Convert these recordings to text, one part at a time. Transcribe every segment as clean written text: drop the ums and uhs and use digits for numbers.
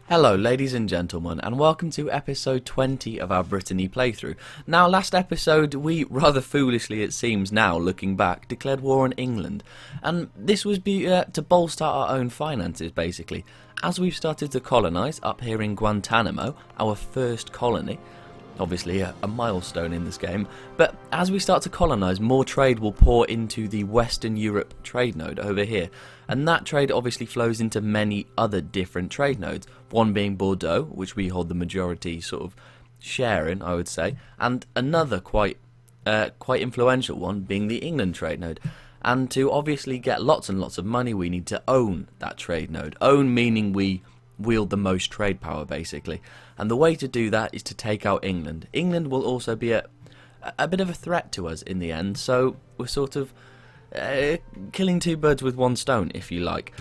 Hello ladies and gentlemen, and welcome to episode 20 of our Brittany playthrough. Now, last episode we, rather foolishly it seems now looking back, declared war on England, and this was to bolster our own finances basically. As we've started to colonise up here in Guantanamo, our first colony, obviously a milestone in this game, but as we start to colonise, more trade will pour into the Western Europe trade node over here, and that trade obviously flows into many other different trade nodes, one being Bordeaux, which we hold the majority sort of share in, I would say, and another quite influential one being the England trade node. And to obviously get lots and lots of money, we need to own that trade node. Own meaning we wield the most trade power basically, and the way to do that is to take out England. England will also be a bit of a threat to us in the end, so we're sort of killing two birds with one stone, if you like.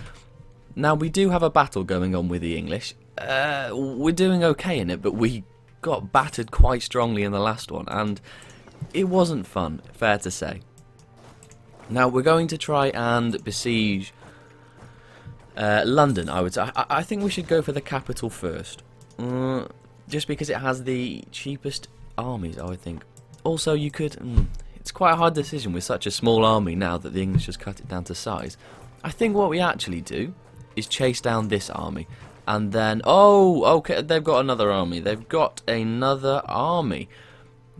Now, we do have a battle going on with the English. We're doing okay in it, but we got battered quite strongly in the last one, and it wasn't fun, fair to say. Now, we're going to try and besiege London, I would say. I think we should go for the capital first, just because it has the cheapest armies, I would think. Also, you could... it's quite a hard decision with such a small army now that the English has cut it down to size. I think what we actually do is chase down this army, and then... Oh, okay, they've got another army. They've got another army.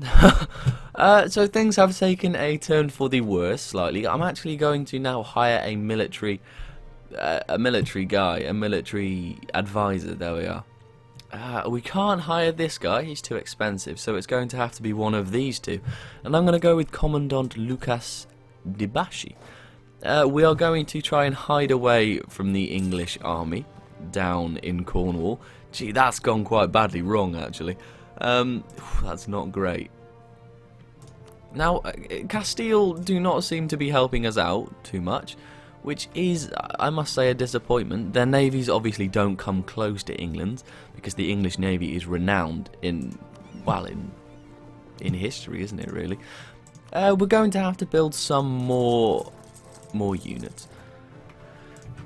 So things have taken a turn for the worse, slightly. I'm actually going to now hire a military advisor. There we are. We can't hire this guy, he's too expensive, so it's going to have to be one of these two, and I'm going to go with Commandant Lucas Dibashi. We are going to try and hide away from the English army down in Cornwall. Gee, that's gone quite badly wrong actually. That's not great. Now, Castile do not seem to be helping us out too much, which is, I must say, a disappointment. Their navies obviously don't come close to England's, because the English navy is renowned in history, isn't it, really? We're going to have to build some more units.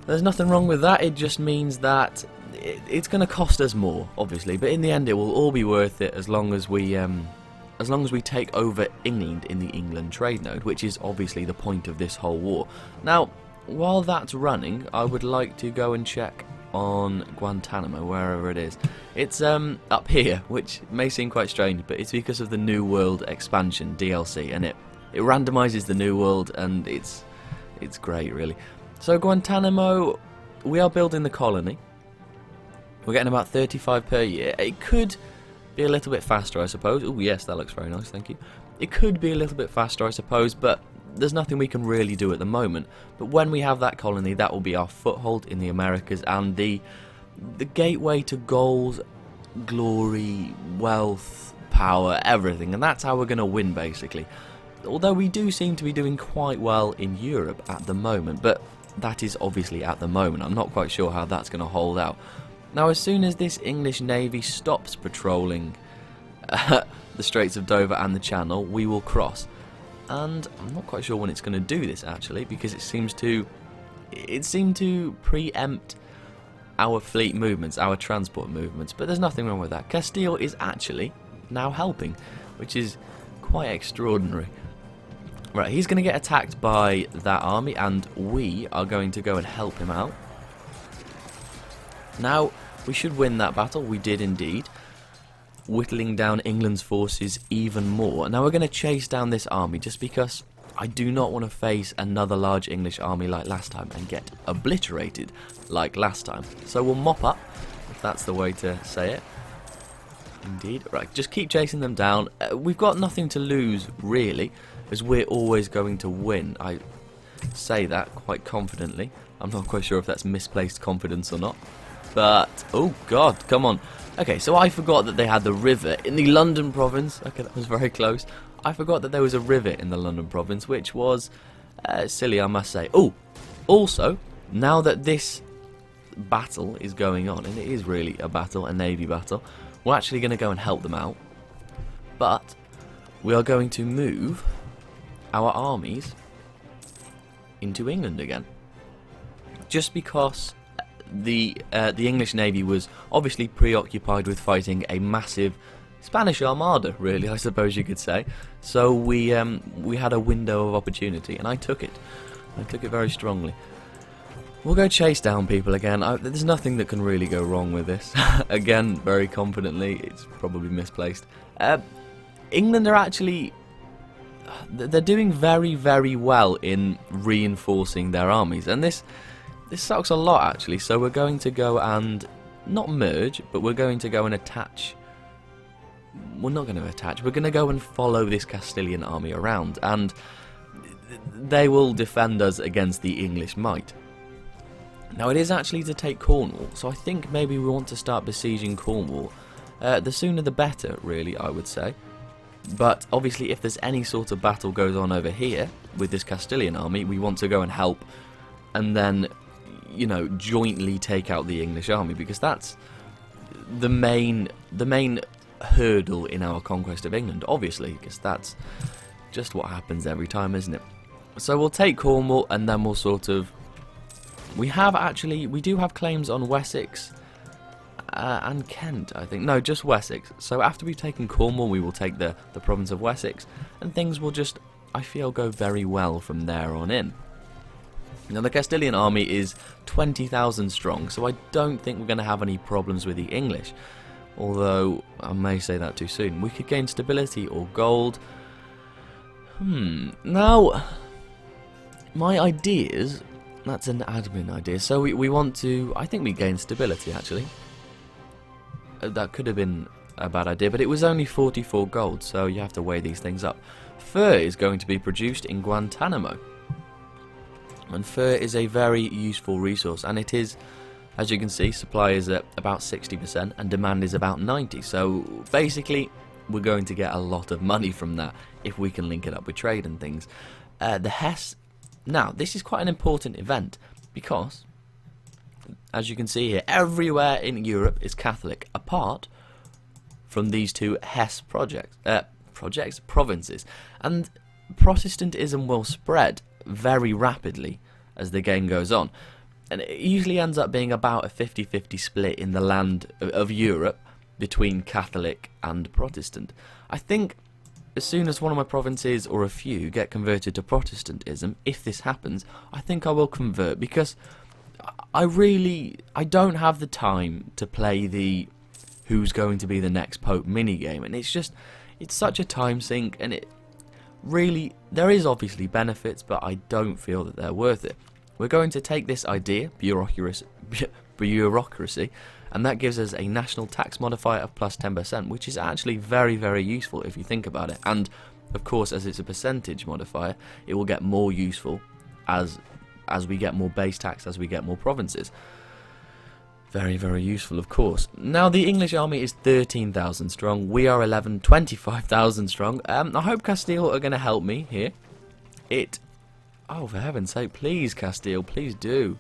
There's nothing wrong with that, it just means that it's going to cost us more, obviously, but in the end it will all be worth it as long as we take over England in the England trade node, which is obviously the point of this whole war. Now, while that's running, I would like to go and check on Guantanamo, wherever it is. It's up here, which may seem quite strange, but it's because of the New World expansion DLC, and it randomizes the New World, and it's great, really. So Guantanamo, we are building the colony. We're getting about 35 per year. It could be a little bit faster, I suppose. Oh yes, that looks very nice, thank you. It could be a little bit faster, I suppose, but there's nothing we can really do at the moment. But when we have that colony, that will be our foothold in the Americas and the gateway to gold, glory, wealth, power, everything. And that's how we're going to win, basically. Although we do seem to be doing quite well in Europe at the moment, but that is obviously at the moment. I'm not quite sure how that's going to hold out. Now, as soon as this English navy stops patrolling the Straits of Dover and the Channel, we will cross. And I'm not quite sure when it's going to do this actually, because it seemed to preempt our fleet movements, our transport movements, but there's nothing wrong with that. Castile is actually now helping, which is quite extraordinary. Right, he's going to get attacked by that army, and we are going to go and help him out. Now, we should win that battle. We did indeed, whittling down England's forces even more. Now we're going to chase down this army, just because I do not want to face another large English army like last time and get obliterated like last time. So we'll mop up, if that's the way to say it. Indeed. Right, just keep chasing them down. We've got nothing to lose, really, as we're always going to win. I say that quite confidently. I'm not quite sure if that's misplaced confidence or not. But, oh god, come on. Okay, so I forgot that they had the river in the London province. Okay, that was very close. I forgot that there was a river in the London province, which was silly, I must say. Oh, also, now that this battle is going on, and it is really a battle, a navy battle, we're actually going to go and help them out. But we are going to move our armies into England again. Just because the English Navy was obviously preoccupied with fighting a massive Spanish Armada, really, I suppose you could say. So we had a window of opportunity, and I took it. I took it very strongly. We'll go chase down people again. There's nothing that can really go wrong with this. Again, very confidently, it's probably misplaced. England are actually... they're doing very, very well in reinforcing their armies, and this sucks a lot, actually. So we're going to go and... not merge, but we're going to go and attach... we're not going to attach, we're going to go and follow this Castilian army around, and they will defend us against the English might. Now, it is actually to take Cornwall, so I think maybe we want to start besieging Cornwall. The sooner the better, really, I would say. But obviously, if there's any sort of battle goes on over here with this Castilian army, we want to go and help, and then, you know, jointly take out the English army, because that's the main hurdle in our conquest of England, obviously, because that's just what happens every time, isn't it? So we'll take Cornwall, and then we'll sort of... we do have claims on Wessex and Kent, I think. No, just Wessex. So after we've taken Cornwall, we will take the province of Wessex, and things will just, I feel, go very well from there on in. Now, the Castilian army is 20,000 strong, so I don't think we're going to have any problems with the English. Although, I may say that too soon. We could gain stability or gold. Now, my ideas... that's an admin idea. So we want to... I think we gain stability, actually. That could have been a bad idea, but it was only 44 gold, so you have to weigh these things up. Fur is going to be produced in Guantanamo. And fur is a very useful resource, and it is, as you can see, supply is at about 60% and demand is about 90%. So basically, we're going to get a lot of money from that if we can link it up with trade and things. The Hesse... now, this is quite an important event because, as you can see here, everywhere in Europe is Catholic, apart from these two Hesse provinces. And Protestantism will spread very rapidly as the game goes on. And it usually ends up being about a 50-50 split in the land of Europe between Catholic and Protestant. I think... as soon as one of my provinces, or a few, get converted to Protestantism, if this happens, I think I will convert, because I don't have the time to play the who's going to be the next Pope minigame, and it's such a time sink, and it really, there is obviously benefits, but I don't feel that they're worth it. We're going to take this idea, bureaucracy, and that gives us a national tax modifier of plus 10%, which is actually very, very useful if you think about it. And, of course, as it's a percentage modifier, it will get more useful as we get more base tax, as we get more provinces. Very, very useful, of course. Now, the English army is 13,000 strong. We are 25,000 strong. I hope Castile are going to help me here. Oh, for heaven's sake, please, Castile, please do.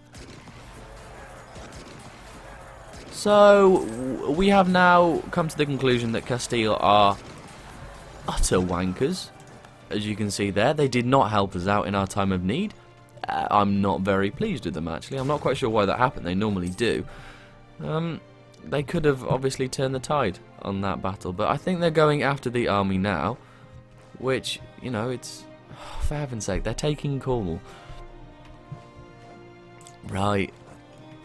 So, we have now come to the conclusion that Castile are utter wankers. As you can see there, they did not help us out in our time of need. I'm not very pleased with them, actually. I'm not quite sure why that happened. They normally do. They could have obviously turned the tide on that battle, but I think they're going after the army now, which, you know, it's... oh, for heaven's sake, they're taking Cornwall. Right.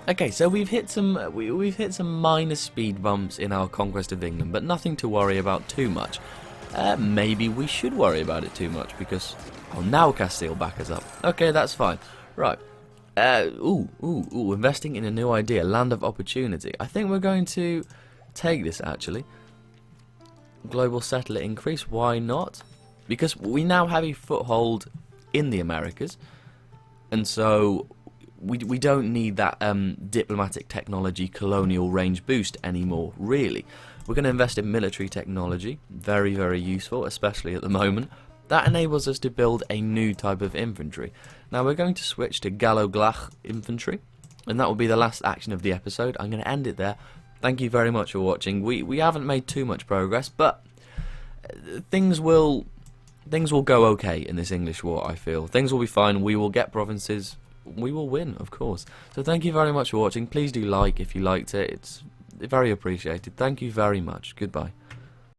Okay, so we've hit some minor speed bumps in our conquest of England, but nothing to worry about too much. Maybe we should worry about it too much because now Castile back us up. Okay, that's fine. Right. Investing in a new idea, land of opportunity. I think we're going to take this actually. Global settler increase. Why not? Because we now have a foothold in the Americas, and so we don't need that diplomatic technology colonial range boost anymore, really. We're going to invest in military technology, very, very useful, especially at the moment. That enables us to build a new type of infantry. Now we're going to switch to Gallo-Glach infantry, and that will be the last action of the episode. I'm going to end it there. Thank you very much for watching. We haven't made too much progress, but things will go okay in this English war, I feel. Things will be fine. We will get provinces we will win, of course. So thank you very much for watching. Please do like if you liked it. It's very appreciated. Thank you very much. Goodbye.